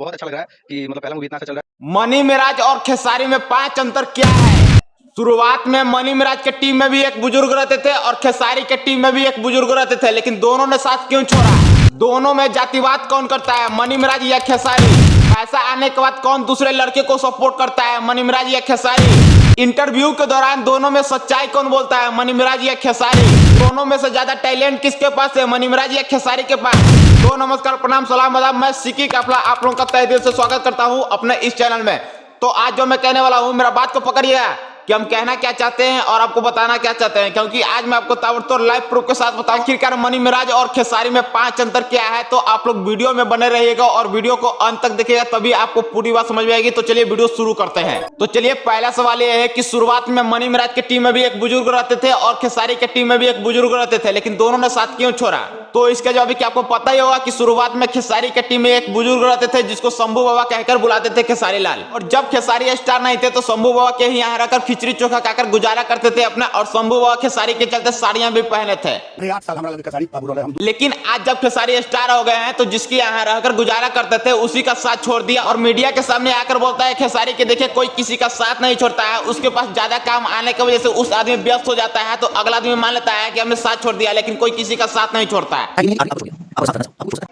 बहुत अच्छा लग रहा है कि मतलब पहला मूवी इतना अच्छा चल रहा है। मनी मिराज और खेसारी में 5 अंतर क्या है? शुरुआत में मनी मिराज के टीम में भी एक बुजुर्ग रहते थे और खेसारी के टीम में भी एक बुजुर्ग रहते थे, लेकिन दोनों ने साथ क्यों छोड़ा? दोनों में जातिवाद कौन करता है, मनी मिराज या खेसारी? पैसा आने के बाद कौन दूसरे लड़के को सपोर्ट करता है, मनी मिराज या खेसारी? इंटरव्यू के दौरान दोनों में सच्चाई कौन बोलता है, मनी मिराज या खेसारी? दोनों में से ज्यादा टैलेंट किसके पास है, मनी मिराज या खेसारी के पास? तो नमस्कार, प्रणाम, सलाम, आदाब। मैं सिक्की काफला आप लोगों का तहे दिल से स्वागत करता हूं अपने इस चैनल में। तो आज जो मैं कहने वाला हूं, मेरा बात को पकड़िएगा कि हम कहना क्या चाहते हैं और आपको बताना क्या चाहते हैं, क्योंकि आज मैं आपको ताबड़तोड़ लाइव प्रूफ के साथ बताऊं आखिरकार मनी मिराज और खेसारी में 5 अंतर क्या है। तो आप लोग वीडियो में बने रहिएगा और वीडियो को अंत तक देखिएगा, तभी आपको पूरी बात समझ में आएगी। तो चलिए वीडियो शुरू करते हैं। तो चलिए, पहला सवाल यह है कि शुरुआत में मनी मिराज की टीम में भी एक बुजुर्ग रहते थे और खेसारी की टीम में भी एक बुजुर्ग रहते थे, लेकिन दोनों ने साथ क्यों छोड़ा? तो इसका जवाब कि आपको पता ही होगा कि शुरुआत में खेसारी की टीम में एक बुजुर्ग रहते थे जिसको शंभू बाबा कहकर बुलाते थे, खेसारी लाल। और जब खेसारी स्टार नहीं थे तो शंभू बाबा के ही यहाँ रहकर खिचड़ी चोखा खाकर गुजारा करते थे अपना, और शंभू बाबा खेसारी के चलते साड़ियां भी पहने थे। 8 साल हमारा खेसारी बाबू रहे हम। लेकिन आज जब खेसारी स्टार हो गए हैं तो जिसके यहाँ रहकर गुजारा करते थे उसी का साथ छोड़ दिया और मीडिया के सामने आकर बोलता है खेसारी के देखिए कोई किसी का साथ नहीं छोड़ता है, उसके पास ज्यादा काम आने की वजह से उस आदमी व्यस्त हो जाता है, तो अगला आदमी मान लेता है कि हमने साथ छोड़ दिया, लेकिन कोई किसी का साथ नहीं छोड़ता है।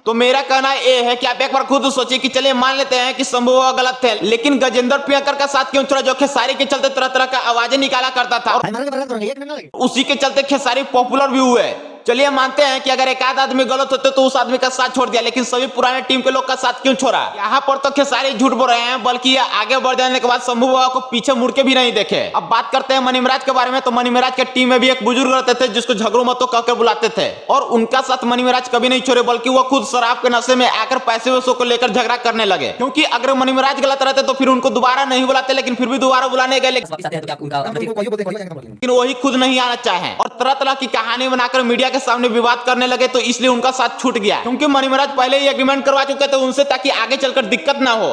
तो मेरा कहना यह है कि आप एक बार खुद सोचिए कि चलिए मान लेते हैं कि शंभू बाबा गलत थे, लेकिन गजेंद्र प्रियंकर का साथ क्यों छोड़ा, जो खेसारी के चलते तरह तरह का आवाजें निकाला करता था, उसी के चलते खेसारी पॉपुलर भी हुए। चलिए मानते हैं कि अगर एक आध आदमी गलत होते तो उस आदमी का साथ छोड़ दिया, लेकिन सभी पुराने टीम के लोग का साथ क्यों छोड़ा? यहाँ पर तो खेसारी झूठ बोल रहे हैं, बल्कि आगे बढ़ जाने के बाद शंभू बाबा को पीछे मुड़ के भी नहीं देखे। अब बात करते हैं मनी मिराज के बारे में। तो मनी मिराज के टीम में भी एक बुजुर्ग रहते थे जिसको झगड़ू मतो कहकर बुलाते थे, और उनका साथ मनी मिराज कभी नहीं छोड़े, बल्कि वो खुद शराब के नशे में आकर पैसे वैसों को लेकर झगड़ा करने लगे। क्योंकि अगर मनी मिराज गलत रहते तो फिर उनको दोबारा नहीं बुलाते, लेकिन फिर भी दोबारा बुलाने गए, लेकिन वही खुद नहीं आना चाहे और तरह तरह की कहानी बनाकर मीडिया के सामने विवाद करने लगे, तो इसलिए उनका साथ छूट गया। क्योंकि मनी मिराज पहले ही एग्रीमेंट करवा चुके थे उनसे, ताकि आगे चलकर दिक्कत ना हो।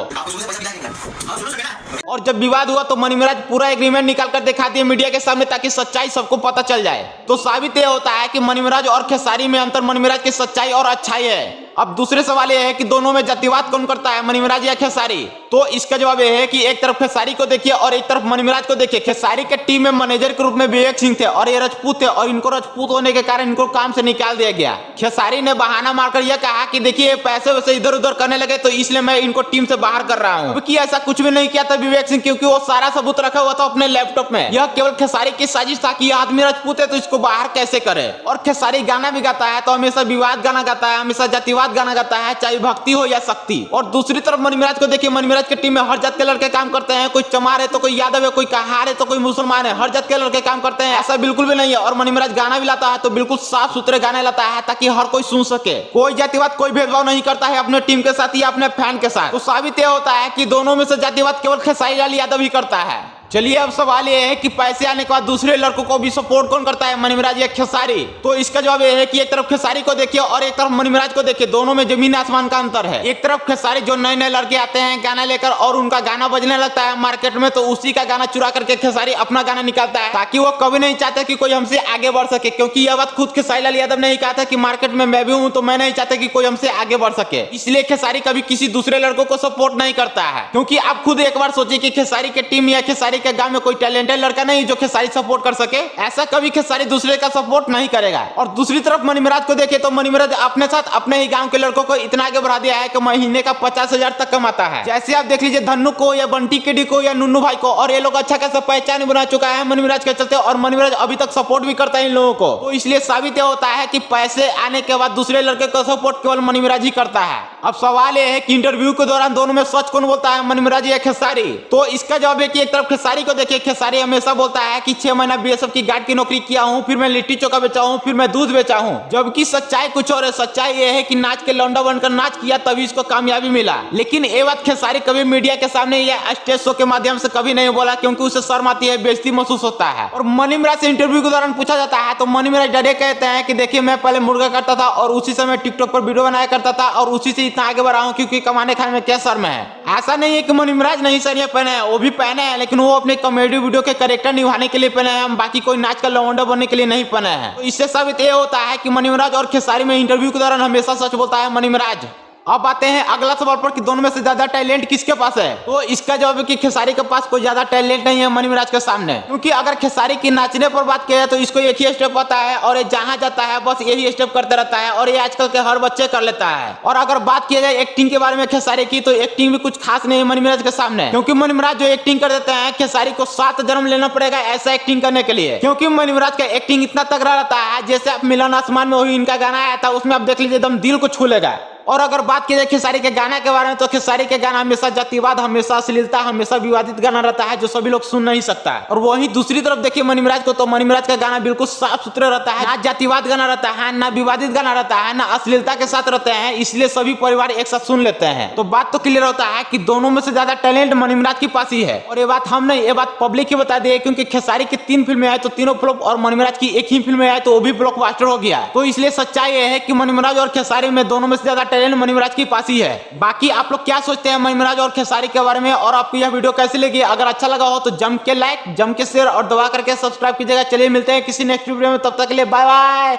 और जब विवाद हुआ तो मनी मिराज पूरा एग्रीमेंट निकाल कर दिखा दिए मीडिया के सामने, ताकि सच्चाई सबको पता चल जाए। तो साबित यह होता है कि मनी मिराज और खेसारी में अंतर मनी मिराज की सच्चाई और अच्छाई है। अब दूसरे सवाल यह है कि दोनों में जातिवाद कौन करता है, मनी मिराज या खेसारी? तो इसका जवाब यह है कि एक तरफ खेसारी को देखिए और एक तरफ मनी मिराज को देखिए। खेसारी के टीम में मैनेजर के रूप में विवेक सिंह थे और ये राजपूत थे, और इनको राजपूत होने के कारण इनको काम से निकाल दिया गया। खेसारी ने बहाना मारकर यह कहा कि देखिए पैसे वैसे इधर उधर करने लगे, तो इसलिए मैं इनको टीम से बाहर कर रहा हूँ। क्योंकि ऐसा कुछ भी नहीं किया था विवेक सिंह, क्योंकि वो सारा सबूत रखा हुआ था अपने लैपटॉप में। यह केवल खेसारी की साजिश था कि यह आदमी राजपूत है तो इसको बाहर कैसे करे। और खेसारी गाना भी गाता है तो हमेशा विवाद गाना गाता है, हमेशा जातिवाद गाना गाता है, चाहे भक्ति हो या शक्ति। और दूसरी तरफ मनी मिराज को देखिए, मनी मिराज की टीम में हर जात के लड़के काम करते हैं, कोई चमार है तो कोई यादव है, कोई कहार है तो कोई मुसलमान है, हर जात के लड़के काम करते हैं, ऐसा बिल्कुल भी नहीं है। और मनी मिराज गाना भी लाता है तो बिल्कुल साफ सुथरे गाने लाता है, ताकि हर कोई सुन सके। कोई जातिवाद कोई भेदभाव नहीं करता है अपने टीम के साथ या अपने फैन के साथ। तो साबित यह होता है कि दोनों में से जातिवाद केवल खेसारी लाल यादव ही करता है। चलिए, अब सवाल यह है कि पैसे आने के बाद दूसरे लड़कों को भी सपोर्ट कौन करता है, मनी मिराज या खेसारी? तो इसका जवाब यह है कि एक तरफ खेसारी को देखिए और एक तरफ मनी मिराज को देखिए, दोनों में जमीन आसमान का अंतर है। एक तरफ खेसारी जो नए नए लड़के आते हैं गाना लेकर और उनका गाना बजने लगता है मार्केट में, तो उसी का गाना चुरा करके खेसारी अपना गाना निकालता है, ताकि वो कभी नहीं चाहते कि कोई हमसे आगे बढ़ सके। क्योंकि यह बात खुद खेसारी लाल यादव ने ही कहा था कि मार्केट में मैं भी हूं तो मैं नहीं चाहता कि कोई हमसे आगे बढ़ सके, इसलिए खेसारी कभी किसी दूसरे लड़कों को सपोर्ट नहीं करता है। क्योंकि आप खुद एक बार सोचिए कि खेसारी के टीम या खेसारी के गांव में कोई टैलेंटेड लड़का नहीं जो खेसारी सपोर्ट कर सके, ऐसा कभी खेसारी दूसरे का सपोर्ट नहीं करेगा। और दूसरी तरफ मनी मिराज को देखे तो मनी मिराज अपने साथ अपने ही गांव के लड़कों को इतना आगे बढ़ा दिया है कि महीने का 50,000 तक कमाता है। जैसे आप देख लीजिए धन्नू को या बंटी केडी को या नुन्नू भाई को, और ये लोग अच्छा खासा पहचान बना चुका है मनी मिराज के चलते, और मनी मिराज अभी तक सपोर्ट भी करता है इन लोगों को। तो इसलिए साबित होता है कि पैसे आने के बाद दूसरे लड़के को सपोर्ट केवल मनी मिराज ही करता है। अब सवाल यह है कि इंटरव्यू के दौरान दोनों में सच कौन बोलता है, मनी मिराज या खेसारी? तो इसका जवाब है कि एक तरफ खेसारी को देखिए, खेसारी हमेशा बोलता है कि 6 महीना बीएसएफ की गार्ड की नौकरी किया हूं, फिर मैं लिट्टी चोखा बेचा हूं, फिर मैं दूध बेचा हूं। जबकि सच्चाई कुछ और है। सच्चाई यह है कि नाच के लौंडा बनकर नाच किया तभी इसको कामयाबी मिला। लेकिन ये बात खेसारी कभी मीडिया के सामने या स्टेज शो के माध्यम से कभी नहीं बोला, क्योंकि उसे शर्म आती है, बेइज्जती महसूस होता है। और मनी मिराज से इंटरव्यू के दौरान पूछा जाता है तो मनी मिराज डायरेक्ट कहते हैं कि देखिए मैं पहले मुर्गा करता था और उसी समय टिकटॉक पर वीडियो बनाया करता था और उसी से इतना आगे बढ़ा हूं, क्योंकि कमाने खाने में क्या शर्म है। ऐसा नहीं है कि मनी मिराज नहीं सरिया पहने हैं, वो भी पहने हैं, लेकिन वो अपने कॉमेडी वीडियो के कैरेक्टर निभाने के लिए पहने हैं, हम बाकी कोई नाच का लौंडा बनने के लिए नहीं पहने हैं। तो इससे साबित ये होता है कि मनी मिराज और खेसारी में इंटरव्यू के दौरान हमेशा सच बोलता है मनी मिराज। अब आते हैं अगला सवाल पर कि दोनों में से ज्यादा टैलेंट किसके पास है। तो इसका जवाब है कि खेसारी के पास कोई ज्यादा टैलेंट नहीं है मनी मिराज के सामने, क्योंकि अगर खेसारी की नाचने पर बात किया जाए तो इसको एक ही स्टेप आता है और ये जहां जाता है बस यही स्टेप करते रहता है और ये आजकल के हर बच्चे कर लेता है। और अगर बात किया जाए एक्टिंग के बारे में खेसारी की, तो एक्टिंग भी कुछ खास नहीं है मनी मिराज के सामने, क्योंकि मनी मिराज जो एक्टिंग कर देते हैं खेसारी को 7 जन्म लेना पड़ेगा ऐसा एक्टिंग करने के लिए, क्योंकि मनी मिराज का एक्टिंग इतना तगड़ा रहता है। जैसे आप मिलन आसमान में हुई इनका गाना आया था, उसमें आप देख लीजिए एकदम दिल को छू लेगा। और अगर बात की जाए खेसारी के गाना के बारे में, तो खेसारी के गाना हमेशा जातिवाद, हमेशा अश्लीलता, हमेशा विवादित गाना रहता है जो सभी लोग सुन नहीं सकता है। और वहीं दूसरी तरफ देखिए मनी मिराज को, तो मनी मिराज का गाना बिल्कुल साफ सुथरा रहता है, ना जातिवाद गाना रहता है, ना विवादित गाना रहता है, ना अश्लीलता के साथ रहते हैं, इसलिए सभी परिवार एक साथ सुन लेते हैं। तो बात तो क्लियर होता है कि दोनों में से ज्यादा टैलेंट मनी मिराज के पास ही है। और ये बात हम नहीं, ये बात पब्लिक ही बता दी, क्योंकि खेसारी की 3 फिल्में आई तो तीनों फ्लॉप, और मनी मिराज की एक ही फिल्म आई तो वो भी ब्लॉकबस्टर हो गया। तो इसलिए सच्चाई ये है कि मनी मिराज और खेसारी में दोनों में से ज्यादा टैलेंट मनी मिराज की पास ही है। बाकी आप लोग क्या सोचते हैं मनी मिराज और खेसारी के बारे में, और आपको यह वीडियो कैसी लगी? अगर अच्छा लगा हो तो जम के लाइक, जम के शेयर और दबा करके सब्सक्राइब कीजिएगा। चलिए मिलते हैं किसी नेक्स्ट वीडियो में, तब तक के लिए बाय बाय।